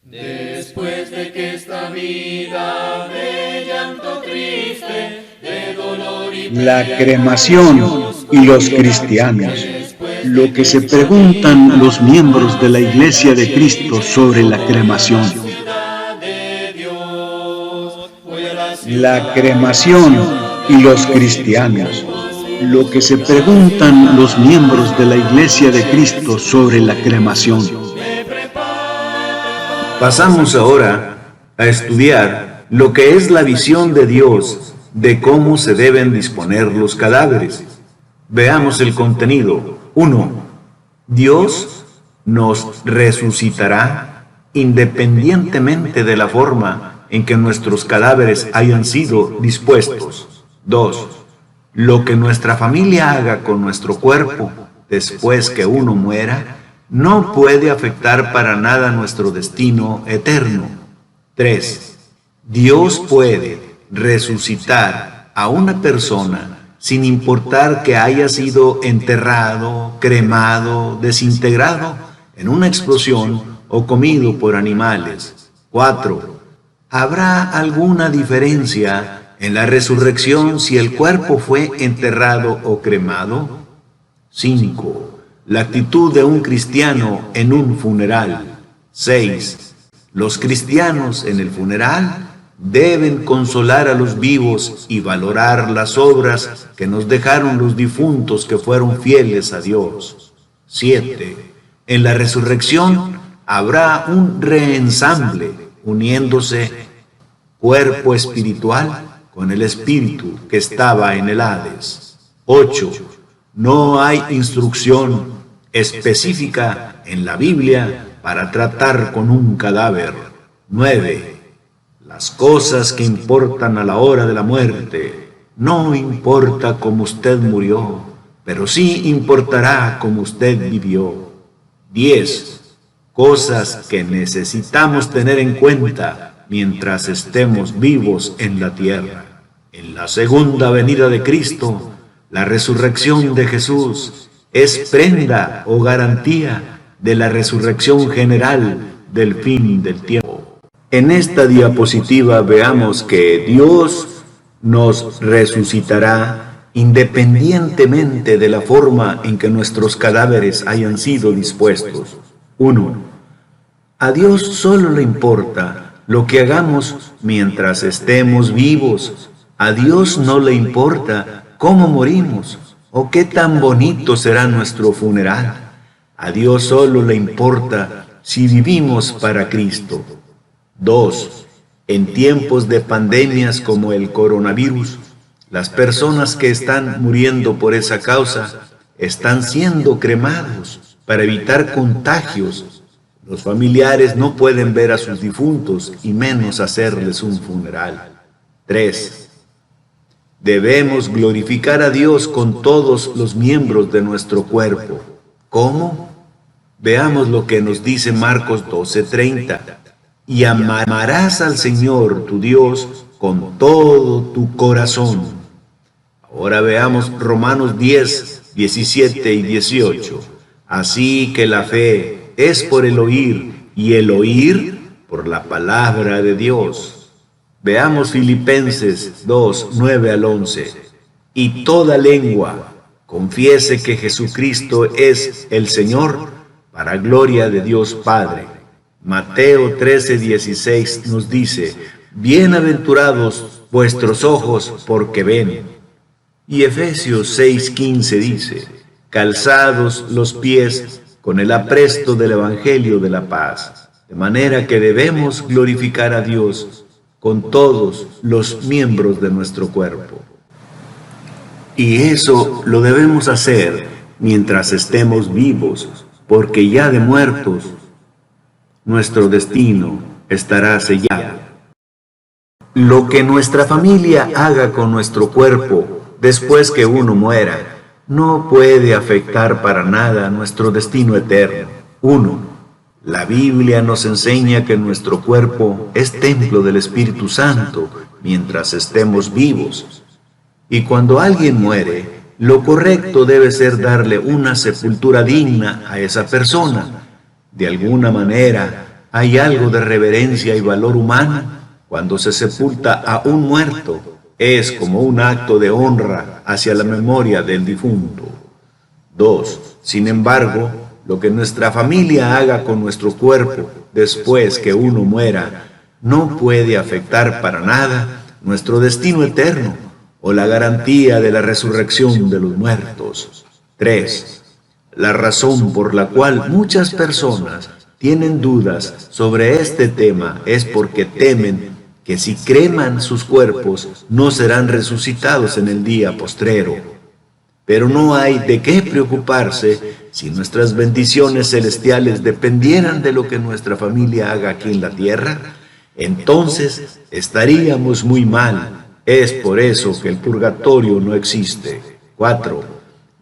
Después de que esta vida de llanto triste, de dolor y La cremación y los cristianos. Lo que se preguntan los miembros de la Iglesia de Cristo sobre la cremación. La cremación y los cristianos. Lo que se preguntan los miembros de la Iglesia de Cristo sobre la cremación. Pasamos ahora a estudiar lo que es la visión de Dios de cómo se deben disponer los cadáveres. Veamos el contenido. 1. Dios nos resucitará independientemente de la forma en que nuestros cadáveres hayan sido dispuestos. 2. Lo que nuestra familia haga con nuestro cuerpo después que uno muera no puede afectar para nada nuestro destino eterno. 3. Dios puede resucitar a una persona sin importar que haya sido enterrado, cremado, desintegrado en una explosión o comido por animales. 4. ¿Habrá alguna diferencia en la resurrección si el cuerpo fue enterrado o cremado? 5. La actitud de un cristiano en un funeral. 6. Los cristianos en el funeral deben consolar a los vivos y valorar las obras que nos dejaron los difuntos que fueron fieles a Dios. 7. En la resurrección habrá un reensamble uniéndose cuerpo espiritual con el espíritu que estaba en el Hades. 8. No hay instrucción específica en la Biblia para tratar con un cadáver. 9. Las cosas que importan a la hora de la muerte. No importa cómo usted murió, pero sí importará cómo usted vivió. 10. Cosas que necesitamos tener en cuenta mientras estemos vivos en la tierra. En la segunda venida de Cristo, la resurrección de Jesús es prenda o garantía de la resurrección general del fin del tiempo. En esta diapositiva veamos que Dios nos resucitará independientemente de la forma en que nuestros cadáveres hayan sido dispuestos. 1. A Dios solo le importa lo que hagamos mientras estemos vivos. A Dios no le importa cómo morimos o qué tan bonito será nuestro funeral. A Dios solo le importa si vivimos para Cristo. 2. En tiempos de pandemias como el coronavirus, las personas que están muriendo por esa causa están siendo cremados para evitar contagios. Los familiares no pueden ver a sus difuntos y menos hacerles un funeral. 3. Debemos glorificar a Dios con todos los miembros de nuestro cuerpo. ¿Cómo? Veamos lo que nos dice Marcos 12:30. Y amarás al Señor tu Dios con todo tu corazón. Ahora veamos Romanos 10:17 y 18. Así que la fe es por el oír, y el oír por la palabra de Dios. Veamos Filipenses 2:9 al 11. Y toda lengua confiese que Jesucristo es el Señor, para gloria de Dios Padre. Mateo 13:16 nos dice: bienaventurados vuestros ojos porque ven. Y Efesios 6:15 dice: calzados los pies con el apresto del Evangelio de la paz. De manera que debemos glorificar a Dios con todos los miembros de nuestro cuerpo. Y eso lo debemos hacer mientras estemos vivos, porque ya de muertos, nuestro destino estará sellado. Lo que nuestra familia haga con nuestro cuerpo después que uno muera, no puede afectar para nada nuestro destino eterno. 1. La Biblia nos enseña que nuestro cuerpo es templo del Espíritu Santo mientras estemos vivos. Y cuando alguien muere, lo correcto debe ser darle una sepultura digna a esa persona. De alguna manera, ¿Hay algo de reverencia y valor humano cuando se sepulta a un muerto? Es como un acto de honra hacia la memoria del difunto. 2. Sin embargo, lo que nuestra familia haga con nuestro cuerpo después que uno muera no puede afectar para nada nuestro destino eterno o la garantía de la resurrección de los muertos. 3. La razón por la cual muchas personas tienen dudas sobre este tema es porque temen que si creman sus cuerpos no serán resucitados en el día postrero. Pero no hay de qué preocuparse si nuestras bendiciones celestiales dependieran de lo que nuestra familia haga aquí en la tierra. Entonces estaríamos muy mal. Es por eso que el purgatorio no existe. 4.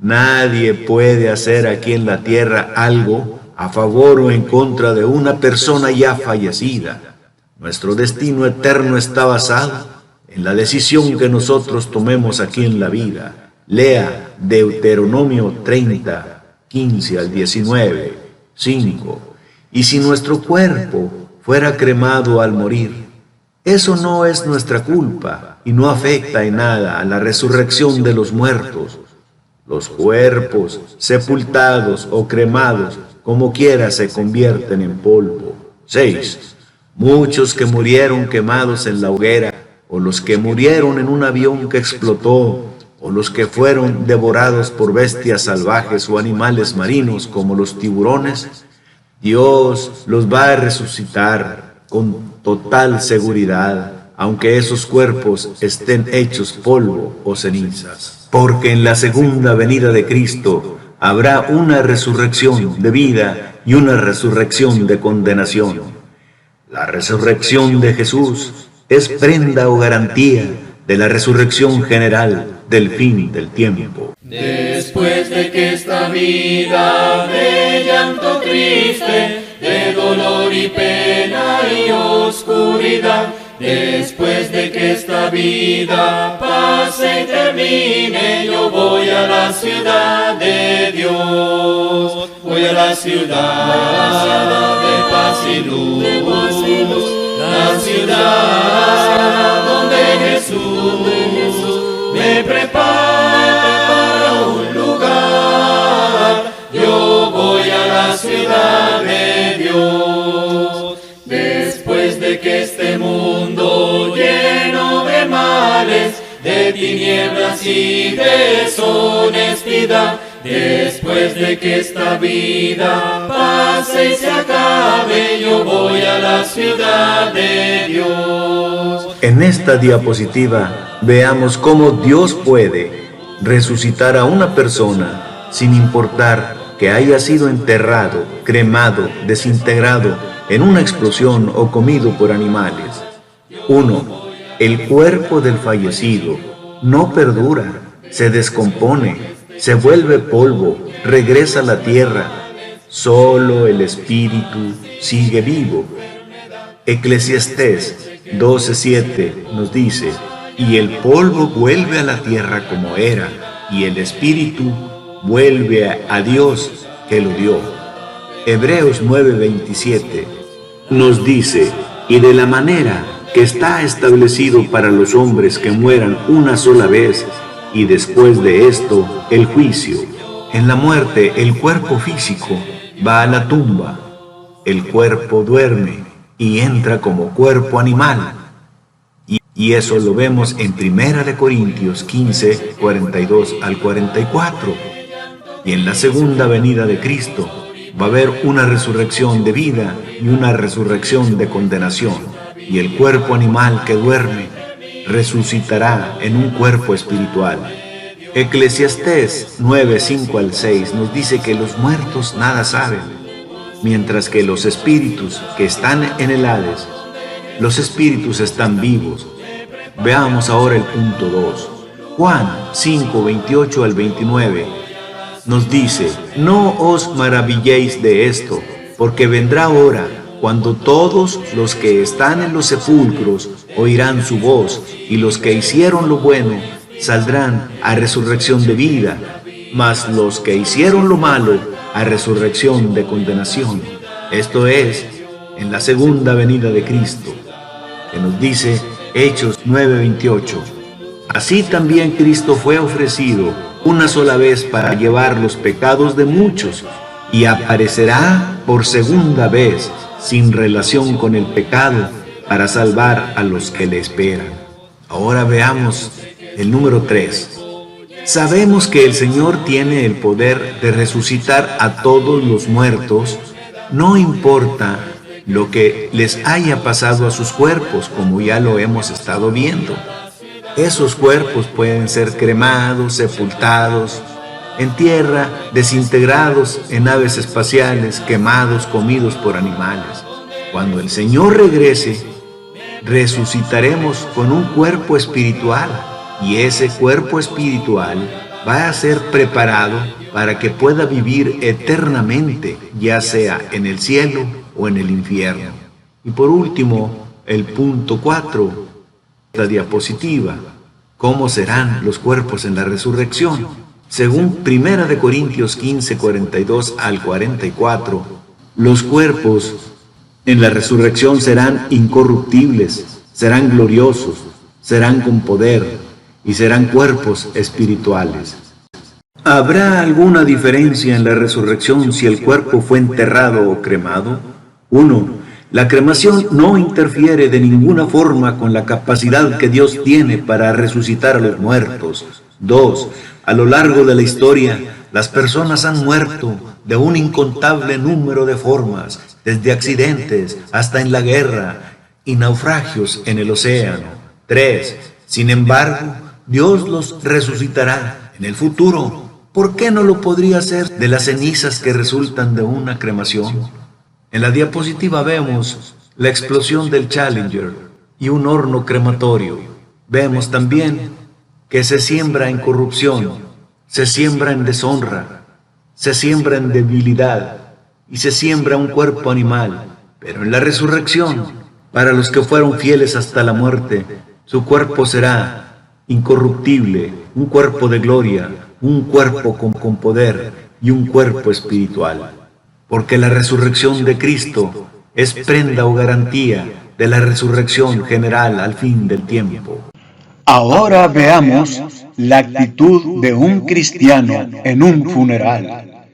Nadie puede hacer aquí en la tierra algo a favor o en contra de una persona ya fallecida. Nuestro destino eterno está basado en la decisión que nosotros tomemos aquí en la vida. Lea Deuteronomio 30, 15 al 19. 5. Y si nuestro cuerpo fuera cremado al morir, eso no es nuestra culpa y no afecta en nada a la resurrección de los muertos. Los cuerpos sepultados o cremados como quiera se convierten en polvo. 6. Muchos que murieron quemados en la hoguera, o los que murieron en un avión que explotó, o los que fueron devorados por bestias salvajes o animales marinos como los tiburones, Dios los va a resucitar con total seguridad, aunque esos cuerpos estén hechos polvo o cenizas. Porque en la segunda venida de Cristo habrá una resurrección de vida y una resurrección de condenación. La resurrección de Jesús es prenda o garantía de la resurrección general del fin del tiempo. Después de que esta vida de llanto triste, de dolor y pena y oscuridad, después de que esta vida pase y termine, yo voy a la ciudad de Dios, voy a la ciudad de paz y luz, la ciudad donde Jesús me prepara un lugar. Yo voy a la ciudad de Dios. Después de que este mundo lleno de males, de tinieblas y deshonestidad, después de que esta vida pase y se acabe, yo voy a la ciudad de Dios. En esta diapositiva veamos cómo Dios puede resucitar a una persona sin importar que haya sido enterrado, cremado, desintegrado en una explosión o comido por animales. 1. El cuerpo del fallecido no perdura, se descompone, se vuelve polvo, regresa a la tierra. Solo el espíritu sigue vivo. Eclesiastés 12:7 nos dice: y el polvo vuelve a la tierra como era, y el espíritu vuelve a Dios que lo dio. Hebreos 9:27 nos dice: y de la manera que está establecido para los hombres que mueran una sola vez, y después de esto el juicio. En la muerte el cuerpo físico va a la tumba, el cuerpo duerme y entra como cuerpo animal. Y eso lo vemos en 1 Corintios 15, 42 al 44. Y en la segunda venida de Cristo va a haber una resurrección de vida y una resurrección de condenación. Y el cuerpo animal que duerme resucitará en un cuerpo espiritual. Eclesiastés 9, 5 al 6 nos dice que los muertos nada saben, mientras que los espíritus que están en el Hades, los espíritus están vivos. Veamos ahora el punto 2. Juan 5, 28 al 29 nos dice: no os maravilléis de esto, porque vendrá hora cuando todos los que están en los sepulcros oirán su voz, y los que hicieron lo bueno saldrán a resurrección de vida, mas los que hicieron lo malo a resurrección de condenación. Esto es, en la segunda venida de Cristo, que nos dice Hechos 9:28. Así también Cristo fue ofrecido una sola vez para llevar los pecados de muchos, y aparecerá por segunda vez sin relación con el pecado para salvar a los que le esperan. Ahora veamos el número 3. Sabemos que el Señor tiene el poder de resucitar a todos los muertos, no importa lo que les haya pasado a sus cuerpos, como ya lo hemos estado viendo. Esos cuerpos pueden ser cremados, sepultados en tierra, desintegrados en naves espaciales, quemados, comidos por animales. Cuando el Señor regrese, resucitaremos con un cuerpo espiritual, y ese cuerpo espiritual va a ser preparado para que pueda vivir eternamente, ya sea en el cielo o en el infierno. Y por último, el punto 4, la diapositiva. ¿Cómo serán los cuerpos en la resurrección? Según 1 Corintios 15, 42 al 44, los cuerpos en la resurrección serán incorruptibles, serán gloriosos, serán con poder y serán cuerpos espirituales. ¿Habrá alguna diferencia en la resurrección si el cuerpo fue enterrado o cremado? 1. La cremación no interfiere de ninguna forma con la capacidad que Dios tiene para resucitar a los muertos. 2. A lo largo de la historia, las personas han muerto de un incontable número de formas, desde accidentes hasta en la guerra y naufragios en el océano. 3. Sin embargo, Dios los resucitará en el futuro. ¿Por qué no lo podría hacer de las cenizas que resultan de una cremación? En la diapositiva vemos la explosión del Challenger y un horno crematorio. Vemos también que se siembra en corrupción, se siembra en deshonra, se siembra en debilidad y se siembra un cuerpo animal. Pero en la resurrección, para los que fueron fieles hasta la muerte, su cuerpo será incorruptible, un cuerpo de gloria, un cuerpo con poder y un cuerpo espiritual. Porque la resurrección de Cristo es prenda o garantía de la resurrección general al fin del tiempo. Ahora veamos la actitud de un cristiano en un funeral.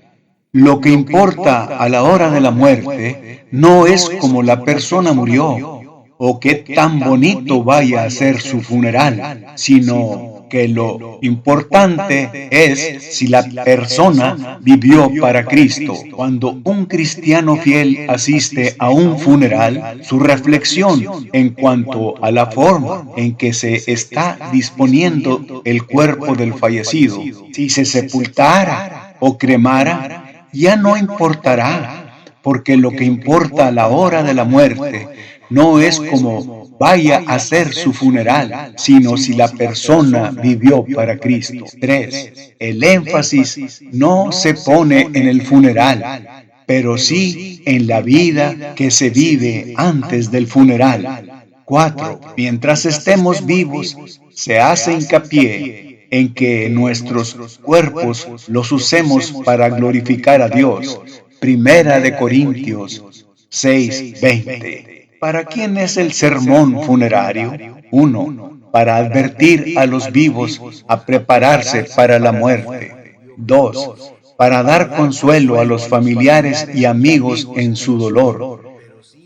Lo que importa a la hora de la muerte no es cómo la persona murió o qué tan bonito vaya a ser su funeral, sino que lo importante es si la persona vivió para Cristo. Cuando un cristiano fiel asiste a un funeral, su reflexión en cuanto a la forma en que se está disponiendo el cuerpo del fallecido, si se sepultara o cremara, ya no importará, porque lo que importa a la hora de la muerte no es como vaya a ser su funeral, sino si la persona vivió para Cristo. 3. El énfasis no se pone en el funeral, pero sí en la vida que se vive antes del funeral. 4. Mientras estemos vivos, se hace hincapié en que nuestros cuerpos los usemos para glorificar a Dios. 1 Corintios 6:20. ¿Para quién es el sermón funerario? 1. Para advertir a los vivos a prepararse para la muerte. 2. Para dar consuelo a los familiares y amigos en su dolor.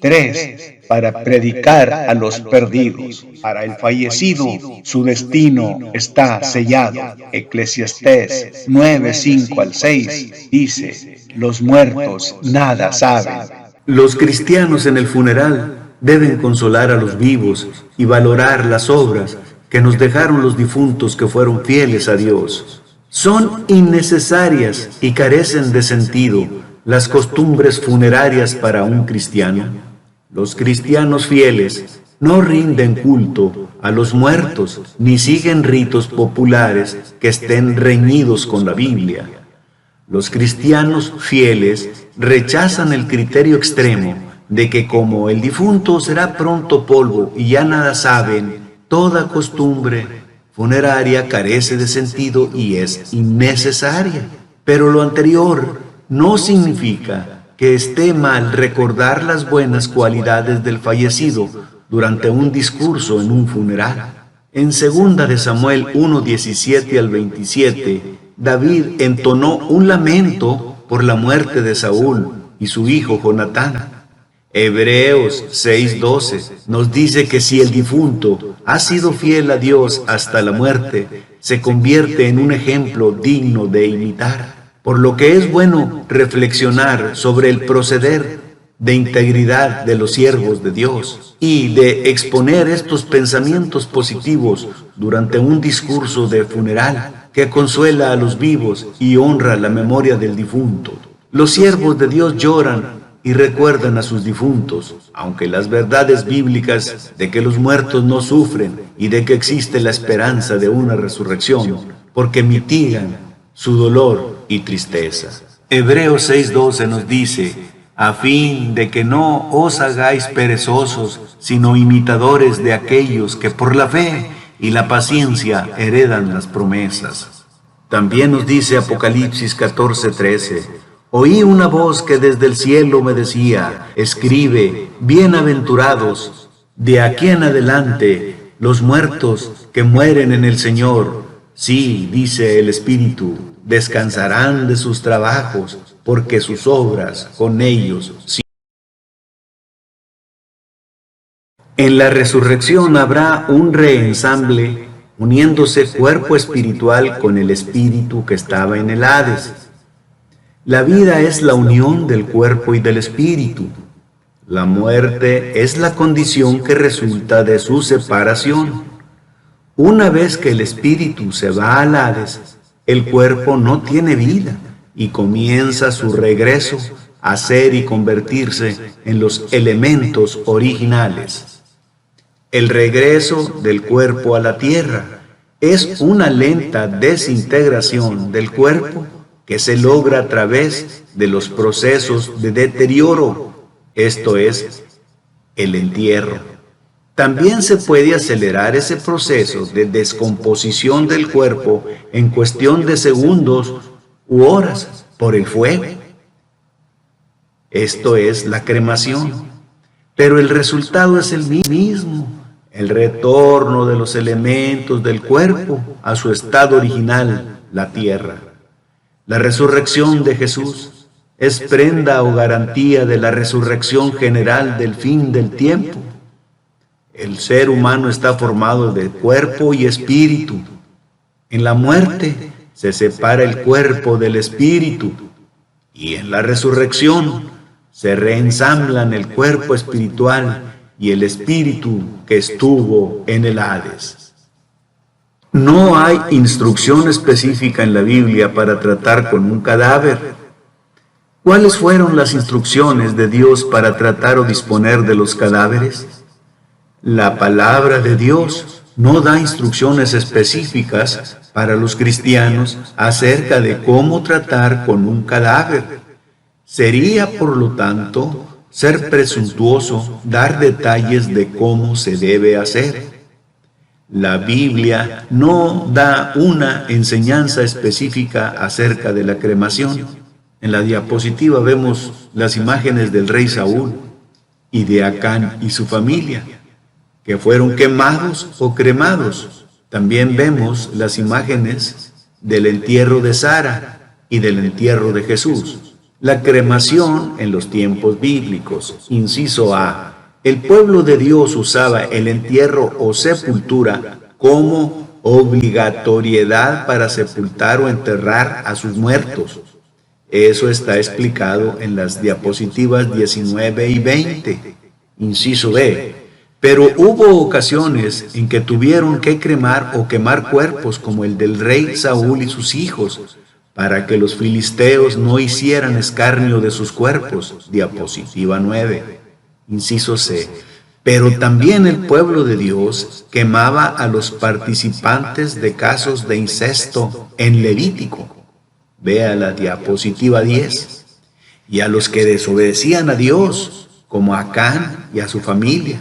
3. Para predicar a los perdidos. Para el fallecido, su destino está sellado. Eclesiastés 9:5 al 6 dice: los muertos nada saben. Los cristianos en el funeral deben consolar a los vivos y valorar las obras que nos dejaron los difuntos que fueron fieles a Dios. Son innecesarias y carecen de sentido las costumbres funerarias para un cristiano. Los cristianos fieles no rinden culto a los muertos ni siguen ritos populares que estén reñidos con la Biblia. Los cristianos fieles rechazan el criterio extremo de que como el difunto será pronto polvo y ya nada saben, toda costumbre funeraria carece de sentido y es innecesaria. Pero lo anterior no significa que esté mal recordar las buenas cualidades del fallecido durante un discurso en un funeral. En 2 de Samuel 1:17 al 27, David entonó un lamento por la muerte de Saúl y su hijo Jonatán. Hebreos 6:12 nos dice que si el difunto ha sido fiel a Dios hasta la muerte, se convierte en un ejemplo digno de imitar. Por lo que es bueno reflexionar sobre el proceder de integridad de los siervos de Dios y de exponer estos pensamientos positivos durante un discurso de funeral que consuela a los vivos y honra la memoria del difunto. Los siervos de Dios lloran y recuerdan a sus difuntos, aunque las verdades bíblicas de que los muertos no sufren y de que existe la esperanza de una resurrección, porque mitigan su dolor y tristeza. Hebreos 6:12 nos dice: a fin de que no os hagáis perezosos, sino imitadores de aquellos que por la fe y la paciencia heredan las promesas. También nos dice Apocalipsis 14:13: oí una voz que desde el cielo me decía: escribe, bienaventurados, de aquí en adelante, los muertos que mueren en el Señor. Sí, dice el Espíritu, descansarán de sus trabajos, porque sus obras con ellos. En la resurrección habrá un reensamble, uniéndose cuerpo espiritual con el espíritu que estaba en el Hades. La vida es la unión del cuerpo y del espíritu. La muerte es la condición que resulta de su separación. Una vez que el espíritu se va al Hades, el cuerpo no tiene vida y comienza su regreso a ser y convertirse en los elementos originales. El regreso del cuerpo a la tierra es una lenta desintegración del cuerpo que se logra a través de los procesos de deterioro, esto es, el entierro. También se puede acelerar ese proceso de descomposición del cuerpo en cuestión de segundos u horas por el fuego. Esto es la cremación. Pero el resultado es el mismo, el retorno de los elementos del cuerpo a su estado original, la tierra. La resurrección de Jesús es prenda o garantía de la resurrección general del fin del tiempo. El ser humano está formado de cuerpo y espíritu. En la muerte se separa el cuerpo del espíritu y en la resurrección se reensamblan el cuerpo espiritual y el espíritu que estuvo en el Hades. No hay instrucción específica en la Biblia para tratar con un cadáver. ¿Cuáles fueron las instrucciones de Dios para tratar o disponer de los cadáveres? La palabra de Dios no da instrucciones específicas para los cristianos acerca de cómo tratar con un cadáver. Sería, por lo tanto, ser presuntuoso dar detalles de cómo se debe hacer. La Biblia no da una enseñanza específica acerca de la cremación. En la diapositiva vemos las imágenes del rey Saúl y de Acán y su familia, que fueron quemados o cremados. También vemos las imágenes del entierro de Sara y del entierro de Jesús. La cremación en los tiempos bíblicos. Inciso A. El pueblo de Dios usaba el entierro o sepultura como obligatoriedad para sepultar o enterrar a sus muertos. Eso está explicado en las diapositivas 19 y 20. Inciso B. Pero hubo ocasiones en que tuvieron que cremar o quemar cuerpos como el del rey Saúl y sus hijos, para que los filisteos no hicieran escarnio de sus cuerpos. Diapositiva 9. Inciso C. Pero también el pueblo de Dios quemaba a los participantes de casos de incesto en Levítico. Vea la diapositiva 10. Y a los que desobedecían a Dios, como a Acán y a su familia.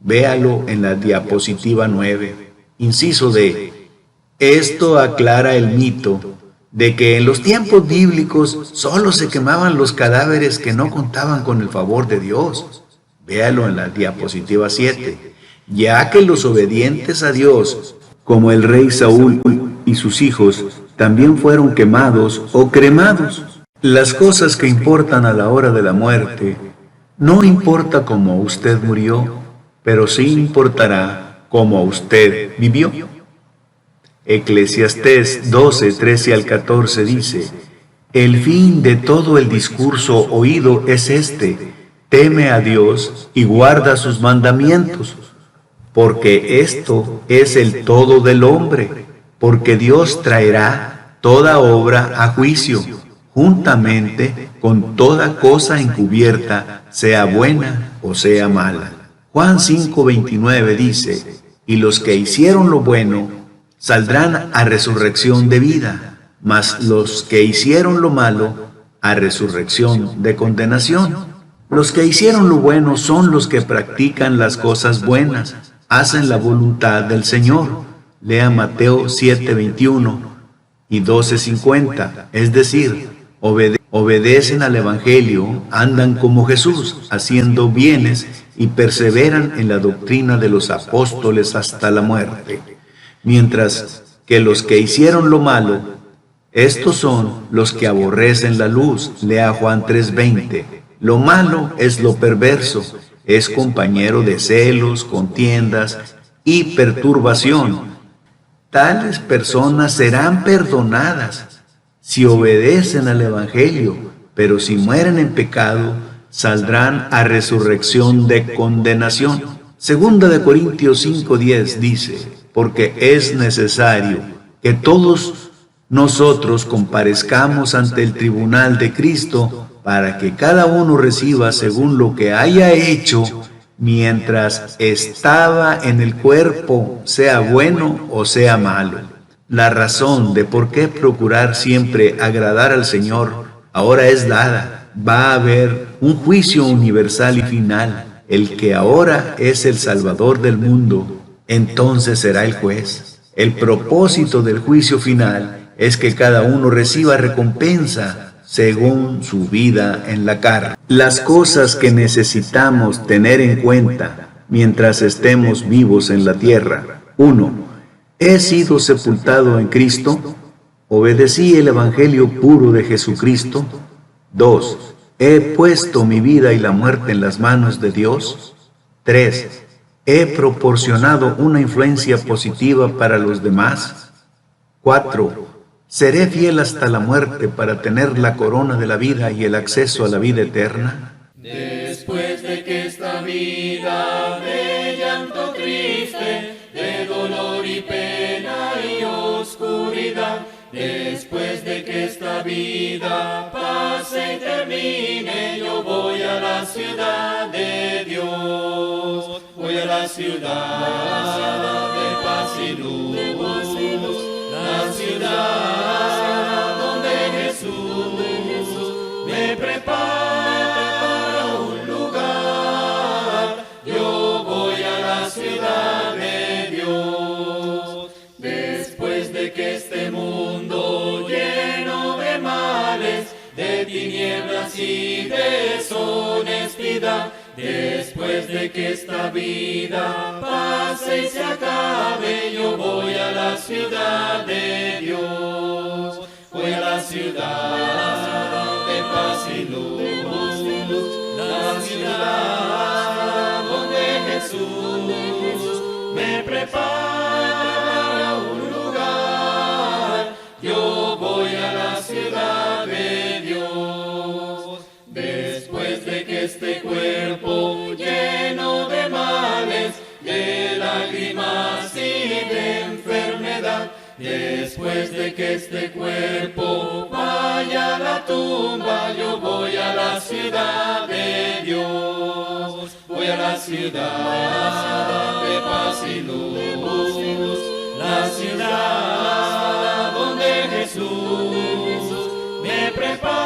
Véalo en la diapositiva 9. Inciso D. Esto aclara el mito de que en los tiempos bíblicos solo se quemaban los cadáveres que no contaban con el favor de Dios. Véalo en la diapositiva 7. Ya que los obedientes a Dios, como el rey Saúl y sus hijos, también fueron quemados o cremados. Las cosas que importan a la hora de la muerte, no importa cómo usted murió, pero sí importará cómo usted vivió. Eclesiastés 12, 13 al 14 dice: el fin de todo el discurso oído es este: teme a Dios y guarda sus mandamientos, porque esto es el todo del hombre, porque Dios traerá toda obra a juicio, juntamente con toda cosa encubierta, sea buena o sea mala. Juan 5:29 dice: y los que hicieron lo bueno saldrán a resurrección de vida, mas los que hicieron lo malo a resurrección de condenación. Los que hicieron lo bueno son los que practican las cosas buenas, hacen la voluntad del Señor. Lea Mateo 7:21 y 12:50, es decir, obedecen al Evangelio, andan como Jesús, haciendo bienes y perseveran en la doctrina de los apóstoles hasta la muerte. Mientras que los que hicieron lo malo, estos son los que aborrecen la luz. Lea Juan 3:20. Lo malo es lo perverso, es compañero de celos, contiendas y perturbación. Tales personas serán perdonadas si obedecen al Evangelio, pero si mueren en pecado, saldrán a resurrección de condenación. Segunda de Corintios 5:10 dice: porque es necesario que todos nosotros comparezcamos ante el tribunal de Cristo, para que cada uno reciba según lo que haya hecho mientras estaba en el cuerpo, sea bueno o sea malo. La razón de por qué procurar siempre agradar al Señor ahora es dada. Va a haber un juicio universal y final. El que ahora es el Salvador del mundo, entonces será el juez. El propósito del juicio final es que cada uno reciba recompensa según su vida en la carne. Las cosas que necesitamos tener en cuenta mientras estemos vivos en la tierra. 1. He sido sepultado en Cristo. Obedecí el Evangelio puro de Jesucristo. 2. He puesto mi vida y la muerte en las manos de Dios. 3. He proporcionado una influencia positiva para los demás. 4. ¿Seré fiel hasta la muerte para tener la corona de la vida y el acceso a la vida eterna? Después de que esta vida de llanto triste, de dolor y pena y oscuridad, después de que esta vida pase y termine, yo voy a la ciudad de Dios. Voy a la ciudad de paz y luz, la ciudad donde Jesús me prepara un lugar. Yo voy a la ciudad de Dios. Después de que este mundo lleno de males, de tinieblas y deshonestidad, después de que esta vida pase y se acabe, yo voy a la ciudad de Dios. Voy a la ciudad de paz y luz, la ciudad donde Jesús me prepara un lugar. Yo voy a la ciudad de Dios. Después de que este cuerpo lleno de males, de lágrimas y de enfermedad, después de que este cuerpo vaya a la tumba, yo voy a la ciudad de Dios. Voy a la ciudad de paz y luz, la ciudad donde Jesús me prepara